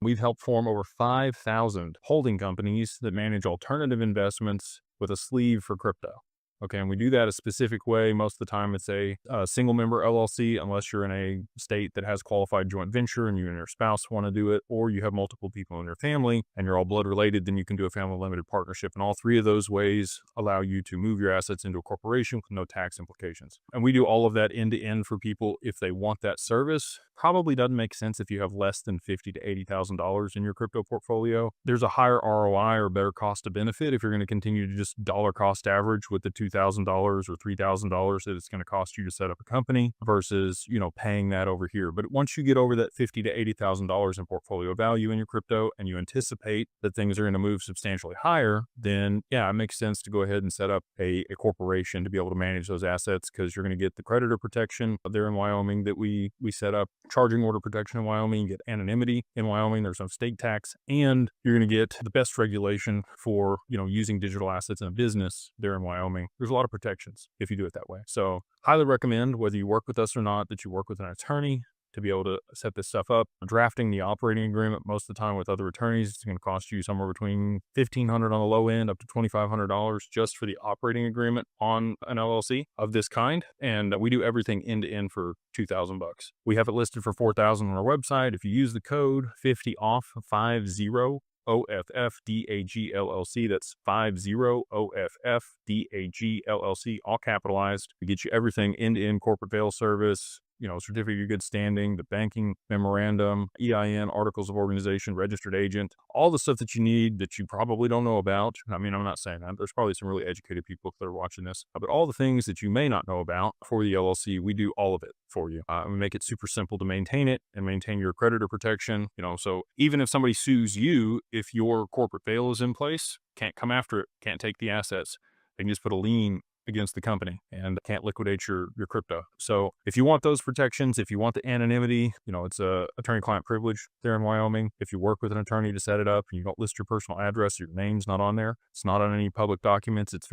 We've helped form over 5,000 holding companies that manage alternative investments with a sleeve for crypto. Okay, and we do that a specific way. Most of the time, it's a single member LLC, unless you're in a state that has qualified joint venture and you and your spouse want to do it, or you have multiple people in your family and you're all blood related, then you can do a family limited partnership. And all three of those ways allow you to move your assets into a corporation with no tax implications. And we do all of that end to end for people if they want that service. Probably doesn't make sense if you have less than $50,000 to $80,000 in your crypto portfolio. There's a higher ROI or better cost to benefit if you're going to continue to just dollar cost average with the $2,000 or $3,000 that it's going to cost you to set up a company versus, paying that over here. But once you get over that $50,000 to $80,000 in portfolio value in your crypto and you anticipate that things are going to move substantially higher, then yeah, it makes sense to go ahead and set up a corporation to be able to manage those assets, because you're going to get the creditor protection there in Wyoming that we set up, charging order protection in Wyoming, you get anonymity in Wyoming, there's no state tax, and you're going to get the best regulation for, using digital assets in a business there in Wyoming. There's a lot of protections if you do it that way. So highly recommend, whether you work with us or not, that you work with an attorney to be able to set this stuff up. Drafting the operating agreement most of the time with other attorneys, it's going to cost you somewhere between $1,500 on the low end up to $2,500 just for the operating agreement on an LLC of this kind. And we do everything end to end for $2,000. We have it listed for $4,000 on our website. If you use the code 50OFF, 50 OFF DAG LLC. That's 50 OFF DAG LLC, all capitalized. We get you everything end to end: corporate veil service, certificate of good standing, the banking memorandum, EIN, articles of organization, registered agent, all the stuff that you need that you probably don't know about. I mean, I'm not saying that. There's probably some really educated people that are watching this, but all the things that you may not know about for the LLC, we do all of it for you. We make it super simple to maintain it and maintain your creditor protection. So even if somebody sues you, if your corporate veil is in place, can't come after it, can't take the assets. They can just put a lien against the company and can't liquidate your crypto. So if you want those protections, if you want the anonymity, it's a attorney-client privilege there in Wyoming. If you work with an attorney to set it up and you don't list your personal address, your name's not on there, it's not on any public documents, it's very